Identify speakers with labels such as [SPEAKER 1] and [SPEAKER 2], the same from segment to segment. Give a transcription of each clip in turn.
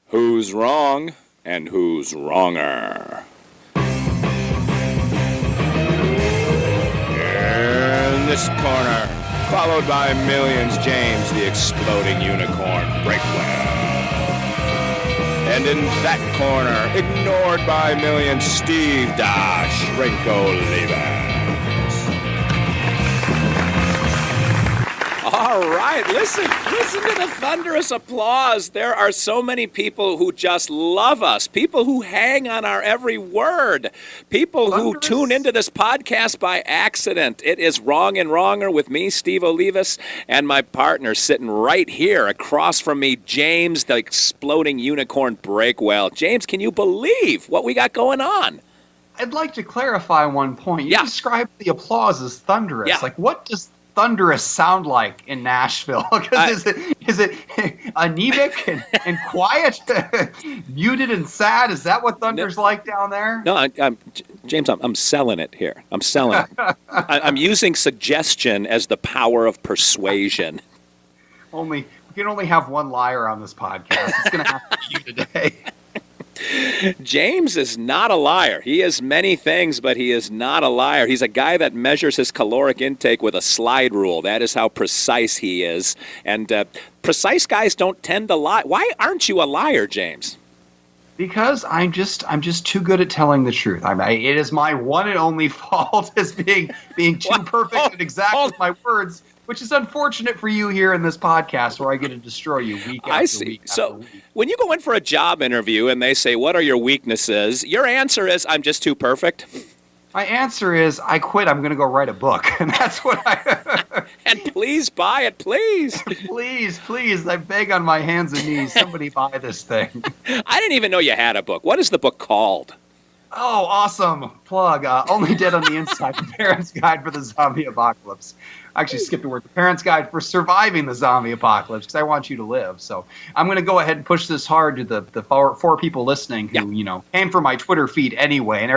[SPEAKER 1] Who's wrong and who's wronger? In this corner, followed by millions, James the Exploding Unicorn Breakwell. And in that corner, ignored by millions, Steve Olivas. All right, listen to the thunderous applause. There are so many people who just love us, people who hang on our every word, people who tune into this podcast by accident. It is Wrong and Wronger with me, Steve Olivas, and my partner sitting right here across from me, James, the Exploding Unicorn Breakwell. James, can you believe what we got going on?
[SPEAKER 2] I'd like to clarify one point. You described the applause as thunderous.
[SPEAKER 1] Yeah.
[SPEAKER 2] Like, what does thunderous sound like in Nashville? Because is it anemic and quiet, muted and sad? Is that what thunder's like down there?
[SPEAKER 1] No, James, I'm selling it here. I'm selling it. I'm using suggestion as the power of persuasion.
[SPEAKER 2] We can only have one liar on this podcast. It's going to have to be you today.
[SPEAKER 1] James is not a liar. He is many things, but he is not a liar. He's a guy that measures his caloric intake with a slide rule. That is how precise he is. And precise guys don't tend to lie. Why aren't you a liar, James?
[SPEAKER 2] Because I'm just too good at telling the truth. It is my one and only fault as being too perfect and exact with my words, which is unfortunate for you here in this podcast where I get to destroy you week after week after week.
[SPEAKER 1] When you go in for a job interview and they say, what are your weaknesses? Your answer is, I'm just too perfect.
[SPEAKER 2] My answer is, I quit. I'm going to go write a book. And that's what
[SPEAKER 1] And please buy it, please.
[SPEAKER 2] Please. I beg on my hands and knees. Somebody buy this thing.
[SPEAKER 1] I didn't even know you had a book. What is the book called?
[SPEAKER 2] Oh, awesome. Plug. Only Dead on the Inside, The Parent's Guide for the Zombie Apocalypse. I actually skipped a word. The Parent's Guide for Surviving the Zombie Apocalypse, because I want you to live. So I'm going to go ahead and push this hard to the four people listening who, came from my Twitter feed anyway and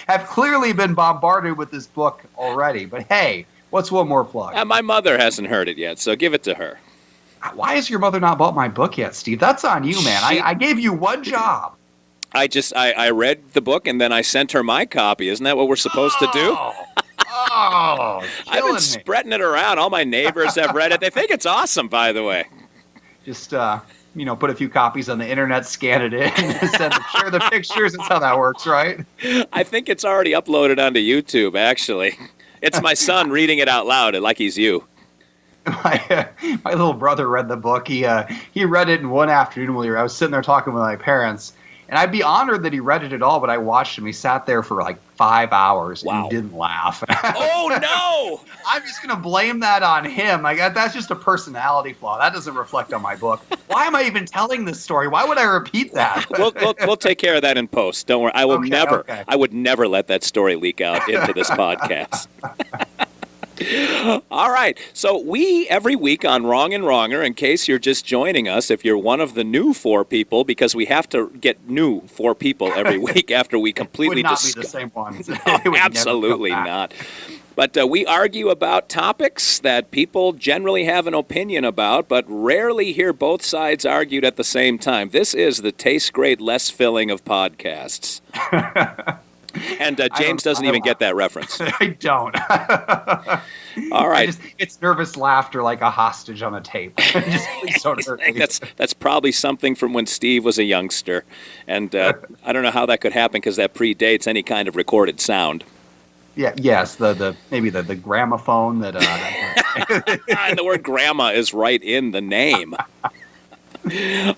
[SPEAKER 2] have clearly been bombarded with this book already. But hey, what's one more plug?
[SPEAKER 1] My mother hasn't heard it yet, so give it to her.
[SPEAKER 2] Why has your mother not bought my book yet, Steve? That's on you, man. I gave you one job.
[SPEAKER 1] I read the book and then I sent her my copy. Isn't that what we're supposed to do?
[SPEAKER 2] I've
[SPEAKER 1] been spreading it around. All my neighbors have read it. They think it's awesome, by the way.
[SPEAKER 2] Just, put a few copies on the internet, scan it in, and share the pictures. That's how that works, right?
[SPEAKER 1] I think it's already uploaded onto YouTube, actually. It's my son reading it out loud, like he's you.
[SPEAKER 2] My little brother read the book. He read it in one afternoon while I was sitting there talking with my parents. And I'd be honored that he read it at all, but I watched him. He sat there for like 5 hours and he didn't laugh.
[SPEAKER 1] Oh, no!
[SPEAKER 2] I'm just going to blame that on him. That's just a personality flaw. That doesn't reflect on my book. Why am I even telling this story? Why would I repeat that?
[SPEAKER 1] We'll take care of that in post. Don't worry. I would never let that story leak out into this podcast. All right. So we, every week on Wrong and Wronger, in case you're just joining us, if you're one of the new 4 people, because we have to get new 4 people every week after we completely
[SPEAKER 2] discuss. It would not be the same ones.
[SPEAKER 1] No, absolutely not. But we argue about topics that people generally have an opinion about, but rarely hear both sides argued at the same time. This is the taste great, less filling of podcasts. And James doesn't even get that reference.
[SPEAKER 2] I don't.
[SPEAKER 1] All right.
[SPEAKER 2] It's nervous laughter like a hostage on a tape. Just please don't hurt me.
[SPEAKER 1] That's probably something from when Steve was a youngster. And I don't know how that could happen because that predates any kind of recorded sound.
[SPEAKER 2] Yeah. Yes. Maybe the gramophone that.
[SPEAKER 1] And the word grandma is right in the name.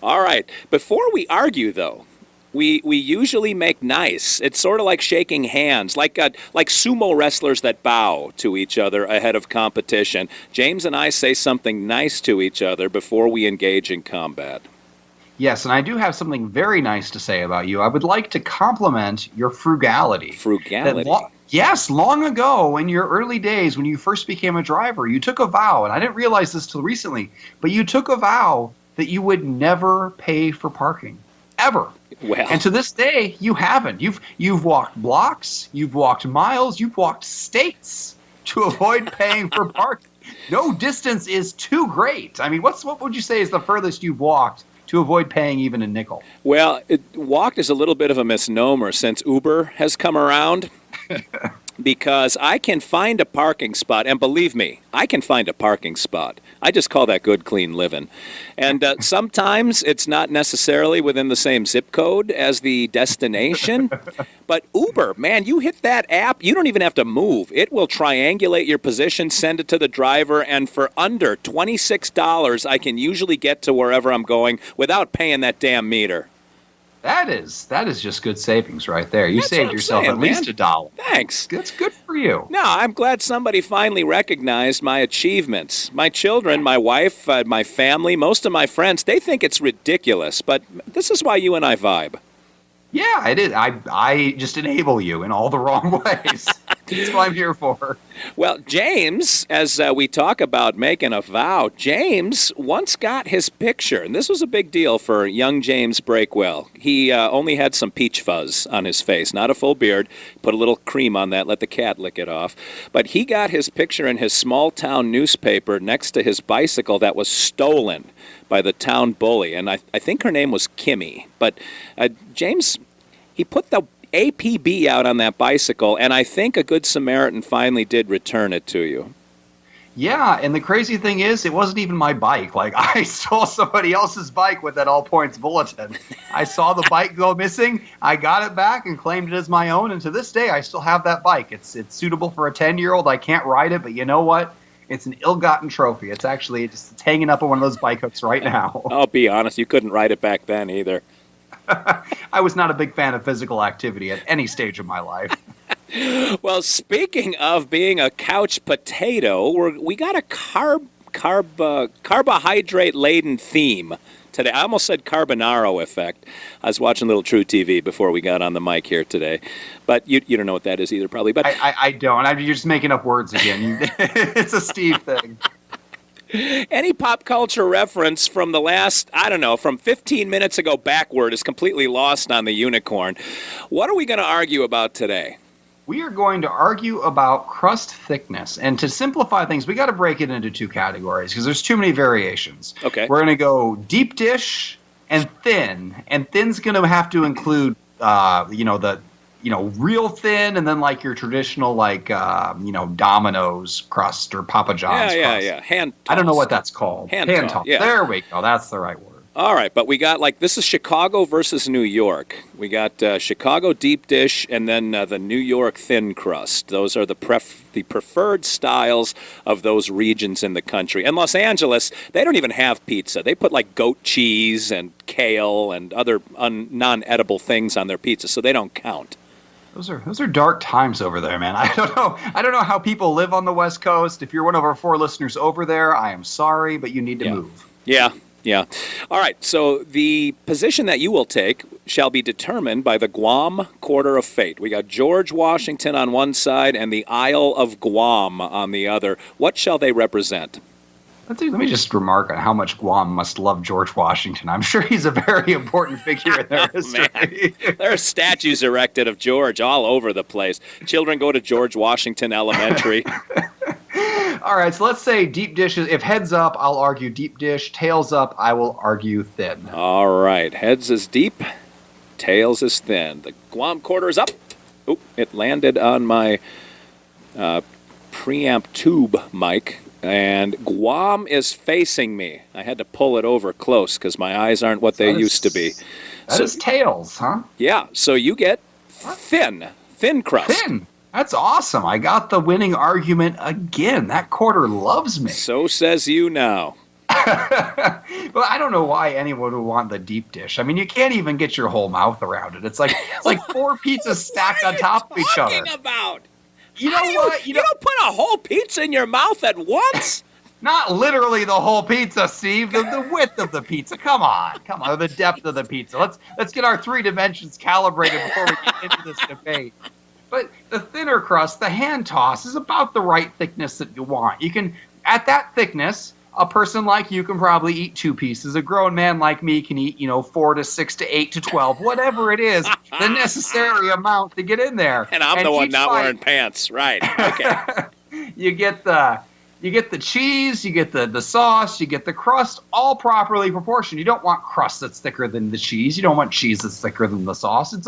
[SPEAKER 1] All right. Before we argue, though, we usually make nice. It's sort of like shaking hands, like sumo wrestlers that bow to each other ahead of competition. James and I say something nice to each other before we engage in combat.
[SPEAKER 2] Yes, and I do have something very nice to say about you. I would like to compliment your frugality.
[SPEAKER 1] Frugality?
[SPEAKER 2] Yes, long ago, in your early days when you first became a driver, you took a vow, and I didn't realize this till recently, but you took a vow that you would never pay for parking. Ever.
[SPEAKER 1] Well.
[SPEAKER 2] And to this day, you haven't. You've walked blocks, you've walked miles, you've walked states to avoid paying for parking. No distance is too great. I mean, what would you say is the furthest you've walked to avoid paying even a nickel.
[SPEAKER 1] Well, walked is a little bit of a misnomer since Uber has come around. Because I can find a parking spot, and believe me, I can find a parking spot. I just call that good, clean living. And sometimes it's not necessarily within the same zip code as the destination. But Uber, man, you hit that app, you don't even have to move. It will triangulate your position, send it to the driver, and for under $26, I can usually get to wherever I'm going without paying that damn meter.
[SPEAKER 2] That is just good savings right there. You saved yourself at least $1.
[SPEAKER 1] Thanks.
[SPEAKER 2] That's good for you.
[SPEAKER 1] No, I'm glad somebody finally recognized my achievements. My children, my wife, my family, most of my friends, they think it's ridiculous, but this is why you and I vibe.
[SPEAKER 2] Yeah, it is. I just enable you in all the wrong ways. That's what I'm here for.
[SPEAKER 1] Well, James, as we talk about making a vow, James once got his picture, and this was a big deal for young James Breakwell. He only had some peach fuzz on his face, not a full beard. Put a little cream on that, let the cat lick it off. But he got his picture in his small-town newspaper next to his bicycle that was stolen by the town bully, and I think her name was Kimmy. But James, he put the APB out on that bicycle, and I think a good Samaritan finally did return it to you.
[SPEAKER 2] Yeah, and the crazy thing is, it wasn't even my bike. Like, I stole somebody else's bike with that all points bulletin. I saw the bike go missing, I got it back and claimed it as my own, and to this day, I still have that bike. It's suitable for a 10-year-old. I can't ride it, but you know what? It's an ill-gotten trophy. It's hanging up on one of those bike hooks right now.
[SPEAKER 1] I'll be honest, you couldn't ride it back then either.
[SPEAKER 2] I was not a big fan of physical activity at any stage of my life.
[SPEAKER 1] Well, speaking of being a couch potato, we got a carbohydrate-laden theme today. I almost said carbonaro effect. I was watching a little True TV before we got on the mic here today. But you don't know what that is either, probably. But
[SPEAKER 2] I don't. You're just making up words again. It's a Steve thing.
[SPEAKER 1] Any pop culture reference from the last, from 15 minutes ago backward is completely lost on the unicorn. What are we going to argue about today?
[SPEAKER 2] We are going to argue about crust thickness. And to simplify things, we got to break it into two categories because there's too many variations.
[SPEAKER 1] Okay.
[SPEAKER 2] We're going to go deep dish and thin. And thin's going to have to include, real thin, and then like your traditional, Domino's crust or Papa John's crust.
[SPEAKER 1] Yeah. Hand toss.
[SPEAKER 2] I don't know what that's called.
[SPEAKER 1] Hand toss. Yeah.
[SPEAKER 2] There we go. That's the right word.
[SPEAKER 1] All right, but we got this is Chicago versus New York. We got Chicago deep dish and then the New York thin crust. Those are the preferred styles of those regions in the country. And Los Angeles, they don't even have pizza. They put goat cheese and kale and other non-edible things on their pizza, so they don't count.
[SPEAKER 2] Those are dark times over there, man. I don't know how people live on the West Coast. If you're one of our 4 listeners over there, I am sorry, but you need to move.
[SPEAKER 1] Yeah. All right, so the position that you will take shall be determined by the Guam Quarter of Fate. We got George Washington on one side and the Isle of Guam on the other. What shall they represent?
[SPEAKER 2] Let me just remark on how much Guam must love George Washington. I'm sure he's a very important figure in their history.
[SPEAKER 1] There are statues erected of George all over the place. Children go to George Washington Elementary.
[SPEAKER 2] All right, so let's say deep dish is, if heads up, I'll argue deep dish. Tails up, I will argue thin.
[SPEAKER 1] All right, heads is deep, tails is thin. The Guam Quarter is up. Oop, it landed on my preamp tube mic. And Guam is facing me. I had to pull it over close because my eyes aren't what they used to be.
[SPEAKER 2] That is tails, huh?
[SPEAKER 1] Yeah, so you get thin crust.
[SPEAKER 2] Thin. That's awesome. I got the winning argument again. That quarter loves me.
[SPEAKER 1] So says you now.
[SPEAKER 2] Well, I don't know why anyone would want the deep dish. I mean, you can't even get your whole mouth around it. It's like 4 pizzas stacked on top of each other.
[SPEAKER 1] What are you talking about?
[SPEAKER 2] You know what?
[SPEAKER 1] You don't put a whole pizza in your mouth at once?
[SPEAKER 2] Not literally the whole pizza, Steve. The width of the pizza. Come on. The depth of the pizza. Let's get our 3 dimensions calibrated before we get into this debate. But the thinner crust, the hand toss, is about the right thickness that you want. You can, at that thickness, a person like you can probably eat 2 pieces. A grown man like me can eat, 4 to 6 to 8 to 12, whatever it is, the necessary amount to get in there.
[SPEAKER 1] And I'm the one not wearing pants, right? Okay.
[SPEAKER 2] You get the You get the cheese, you get the sauce, you get the crust, all properly proportioned. You don't want crust that's thicker than the cheese. You don't want cheese that's thicker than the sauce. It's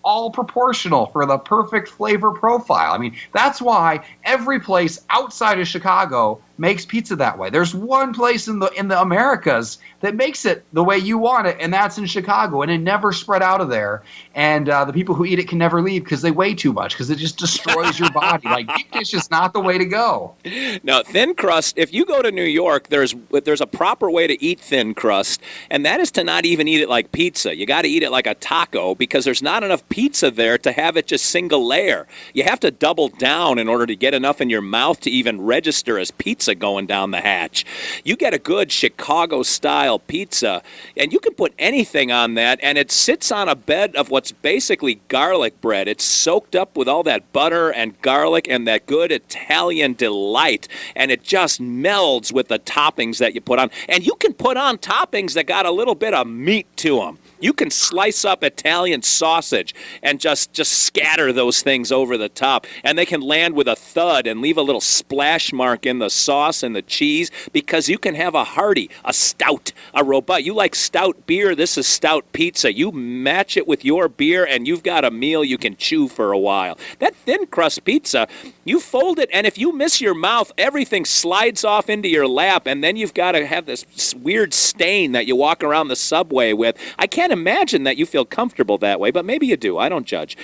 [SPEAKER 2] all proportional for the perfect flavor profile. I mean, that's why every place outside of Chicago makes pizza that way. There's one place in the Americas that makes it the way you want it, and that's in Chicago, and it never spread out of there. And the people who eat it can never leave because they weigh too much, because it just destroys your body. Like, deep dish is not the way to go.
[SPEAKER 1] No, thin crust, if you go to New York, there's a proper way to eat thin crust, and that is to not even eat it like pizza. You got to eat it like a taco, because there's not enough pizza there to have it just single layer. You have to double down in order to get enough in your mouth to even register as pizza going down the hatch. You get a good Chicago-style pizza, and you can put anything on that, and it sits on a bed of what's basically garlic bread. It's soaked up with all that butter and garlic and that good Italian delight, and it just melds with the toppings that you put on. And you can put on toppings that got a little bit of meat to them. You can slice up Italian sausage and just scatter those things over the top, and they can land with a thud and leave a little splash mark in the sauce and the cheese, because you can have a hearty, a stout, a robust. You like stout beer, this is stout pizza. You match it with your beer, and you've got a meal you can chew for a while. That thin crust pizza, you fold it, and if you miss your mouth, everything slides off into your lap, and then you've got to have this weird stain that you walk around the subway with. I can't imagine that you feel comfortable that way, but maybe you do. I don't judge.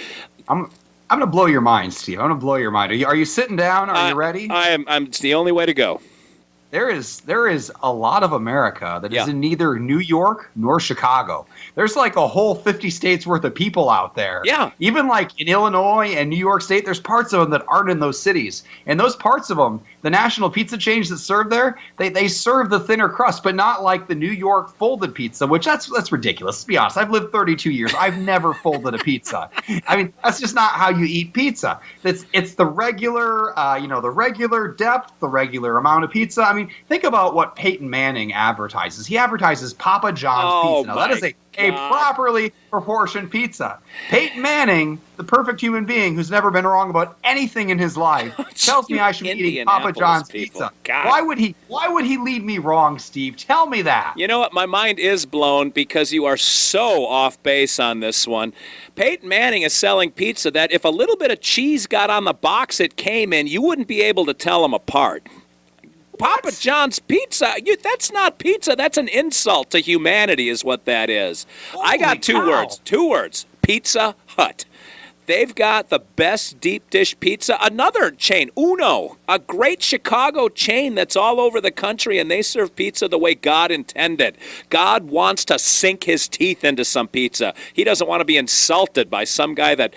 [SPEAKER 2] I'm going to blow your mind, Steve. I'm going to blow your mind. Are you sitting down? Are you ready?
[SPEAKER 1] It's the only way to go.
[SPEAKER 2] There is a lot of America that is in neither New York nor Chicago. There's like a whole 50 states worth of people out there.
[SPEAKER 1] Yeah.
[SPEAKER 2] Even like in Illinois and New York State, there's parts of them that aren't in those cities. And those parts of them, the national pizza chains that serve there, they serve the thinner crust, but not like the New York folded pizza, which that's ridiculous. Let's be honest. I've lived 32 years. I've never folded a pizza. I mean, that's just not how you eat pizza. It's the regular, the regular depth, the regular amount of pizza. I mean, think about what Peyton Manning advertises. He advertises Papa John's pizza. Now, that is a properly proportioned pizza. Peyton Manning, the perfect human being who's never been wrong about anything in his life, tells me I should be eating Papa John's pizza.
[SPEAKER 1] God.
[SPEAKER 2] Why would he lead me wrong, Steve? Tell me that.
[SPEAKER 1] You know what? My mind is blown because you are so off base on this one. Peyton Manning is selling pizza that if a little bit of cheese got on the box it came in, you wouldn't be able to tell them apart. Papa John's pizza, that's not pizza. That's an insult to humanity is what that is. I got two words, Pizza Hut. They've got the best deep dish pizza. Another chain, Uno, a great Chicago chain that's all over the country, and they serve pizza the way God intended. God wants to sink his teeth into some pizza. He doesn't want to be insulted by some guy that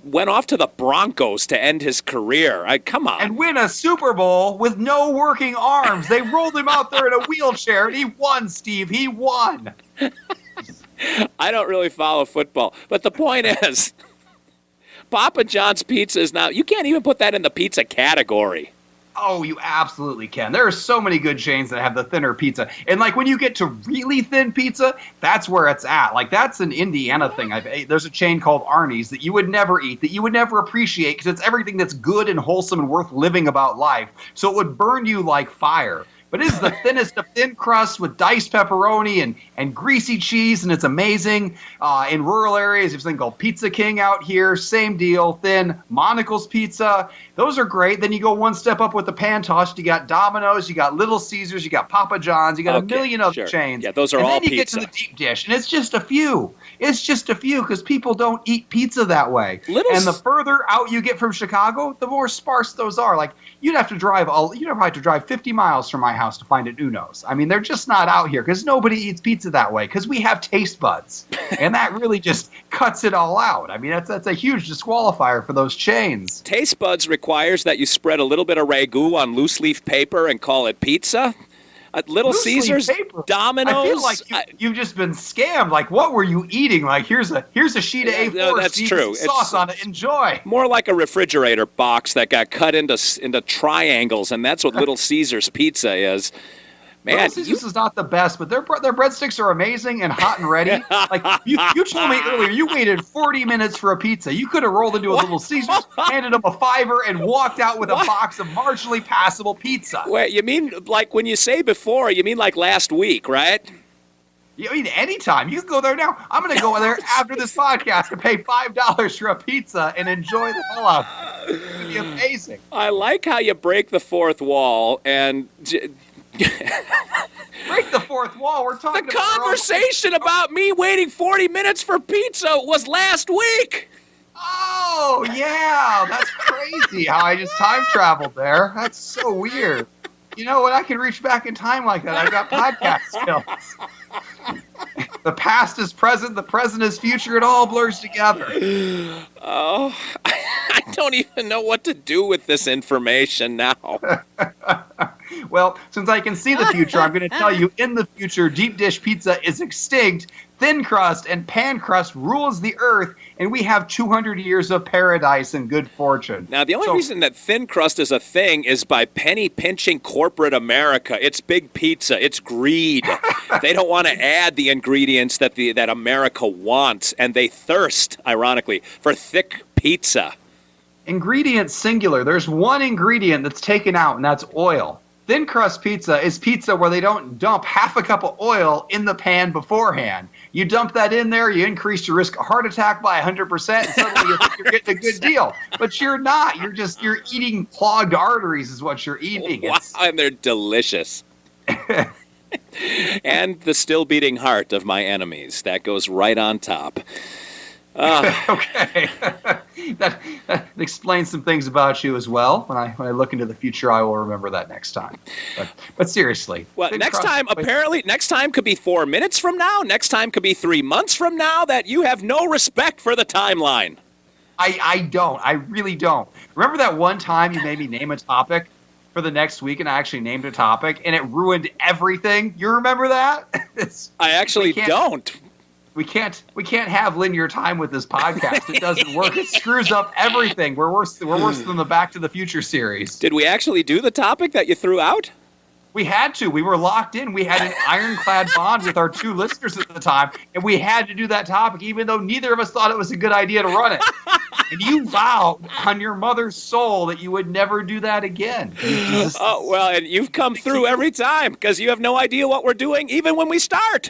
[SPEAKER 1] went off to the Broncos to end his career. Come on.
[SPEAKER 2] And win a Super Bowl with no working arms. They rolled him out there in a wheelchair, and he won, Steve. He won.
[SPEAKER 1] I don't really follow football, but the point is, Papa John's pizza is now, you can't even put that in the pizza category.
[SPEAKER 2] Oh, you absolutely can. There are so many good chains that have the thinner pizza. And like when you get to really thin pizza, that's where it's at. Like that's an Indiana thing. There's a chain called Arnie's that you would never eat, that you would never appreciate, because it's everything that's good and wholesome and worth living about life. So it would burn you like fire. But it is the thinnest of thin crust with diced pepperoni and greasy cheese, and it's amazing. In rural areas, there's a thing called Pizza King out here. Same deal, thin. Monocle's Pizza. Those are great. Then you go one step up with the pan tossed. You got Domino's, you got Little Caesars, you got Papa John's, you got a million other chains.
[SPEAKER 1] Yeah, those are all pizza.
[SPEAKER 2] And then you get to the deep dish, and it's just a few. It's just a few because people don't eat pizza that way. And the further out you get from Chicago, the more sparse those are. Like you'd have to drive 50 miles from my house to find an Uno's. I mean, they're just not out here because nobody eats pizza that way because we have taste buds, and that really just cuts it all out. I mean, that's a huge disqualifier for those chains.
[SPEAKER 1] Taste buds requires that you spread a little bit of ragu on loose leaf paper and call it pizza. Little Caesars, Domino's.
[SPEAKER 2] I feel like you've just been scammed. Like, what were you eating? Like, here's a sheet of A4.
[SPEAKER 1] No, that's true.
[SPEAKER 2] Sauce on it. Enjoy.
[SPEAKER 1] More like a refrigerator box that got cut into triangles, and that's what Little Caesars pizza is. Man,
[SPEAKER 2] Little Caesars is not the best, but their breadsticks are amazing and hot and ready. Like you told me earlier, you waited 40 minutes for a pizza. You could have rolled into a Little Caesars, handed them a $5, and walked out with a box of marginally passable pizza.
[SPEAKER 1] Wait, you mean like when you say before, you mean like last week, right?
[SPEAKER 2] I mean, anytime. You can go there now. I'm going to go there after this podcast and pay $5 for a pizza and enjoy the hell out of it. It's going to be amazing.
[SPEAKER 1] I like how you break the fourth wall and...
[SPEAKER 2] Break the fourth wall. We're talking
[SPEAKER 1] The conversation about me waiting 40 minutes for pizza was last week.
[SPEAKER 2] Oh, yeah. That's crazy how I just time traveled there. That's so weird. You know what? I can reach back in time like that. I've got podcast skills. The past is present, the present is future. It all blurs together.
[SPEAKER 1] Oh, I don't even know what to do with this information now.
[SPEAKER 2] Well, since I can see the future, I'm going to tell you in the future, deep dish pizza is extinct, thin crust and pan crust rules the earth, and we have 200 years of paradise and good fortune.
[SPEAKER 1] Now, the only reason that thin crust is a thing is by penny pinching corporate America. It's big pizza. It's greed. They don't want to add the ingredients that America wants, and they thirst, ironically, for thick pizza.
[SPEAKER 2] Ingredient singular. There's one ingredient that's taken out, and that's oil. Thin crust pizza is pizza where they don't dump half a cup of oil in the pan beforehand. You dump that in there, you increase your risk of heart attack by 100%, and suddenly you think you're getting a good deal. But you're not. You're eating clogged arteries is what you're eating.
[SPEAKER 1] Wow, and they're delicious. And the still beating heart of my enemies. That goes right on top.
[SPEAKER 2] Okay. that explains some things about you as well. When I look into the future, I will remember that next time. But seriously.
[SPEAKER 1] Well, next time could be 4 minutes from now. Next time could be 3 months from now. That you have no respect for the timeline.
[SPEAKER 2] I don't. I really don't. Remember that one time you made me name a topic for the next week, and I actually named a topic, and it ruined everything? You remember that?
[SPEAKER 1] I actually don't.
[SPEAKER 2] We can't have linear time with this podcast. It doesn't work. It screws up everything. We're worse than the Back to the Future series.
[SPEAKER 1] Did we actually do the topic that you threw out?
[SPEAKER 2] We had to. We were locked in. We had an ironclad bond with our 2 listeners at the time, and we had to do that topic, even though neither of us thought it was a good idea to run it. And you vowed on your mother's soul that you would never do that again.
[SPEAKER 1] Oh, well, and you've come through every time because you have no idea what we're doing, even when we start.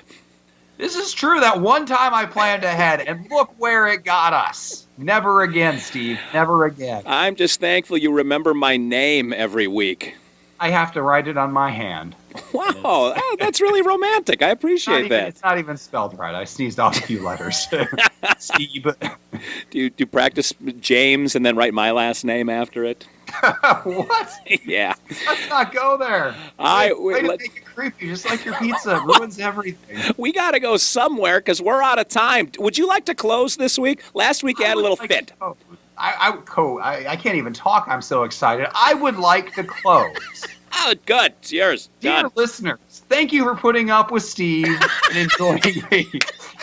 [SPEAKER 2] This is true. That one time I planned ahead, and look where it got us. Never again, Steve. Never again.
[SPEAKER 1] I'm just thankful you remember my name every week.
[SPEAKER 2] I have to write it on my hand.
[SPEAKER 1] Wow, that's really romantic. I appreciate that.
[SPEAKER 2] It's not even spelled right. I sneezed off a few letters. Steve.
[SPEAKER 1] Do you practice James and then write my last name after it?
[SPEAKER 2] What?
[SPEAKER 1] Yeah.
[SPEAKER 2] Let's not go there. Way to make it creepy, just like your pizza. It ruins everything.
[SPEAKER 1] We got to go somewhere because we're out of time. Would you like to close this week? Last week you had a little fit.
[SPEAKER 2] I can't even talk. I'm so excited. I would like to close.
[SPEAKER 1] Oh, good. It's yours.
[SPEAKER 2] Dear listeners, thank you for putting up with Steve and enjoying me.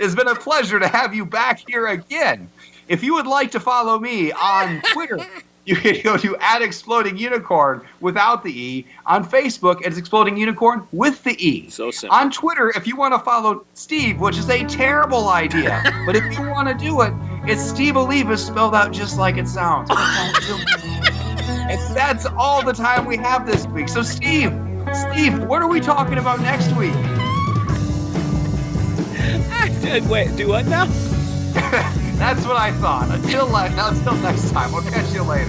[SPEAKER 2] It's been a pleasure to have you back here again. If you would like to follow me on Twitter, you can go to @ExplodingUnicorn without the E. On Facebook, it's Exploding Unicorn with the E.
[SPEAKER 1] So simple.
[SPEAKER 2] On Twitter, if you want to follow Steve, which is a terrible idea, but if you want to do it, it's Steve Olivas spelled out just like it sounds. And that's all the time we have this week. So Steve, what are we talking about next week?
[SPEAKER 1] Wait, do what now?
[SPEAKER 2] That's what I thought. Until next time, we'll catch you later.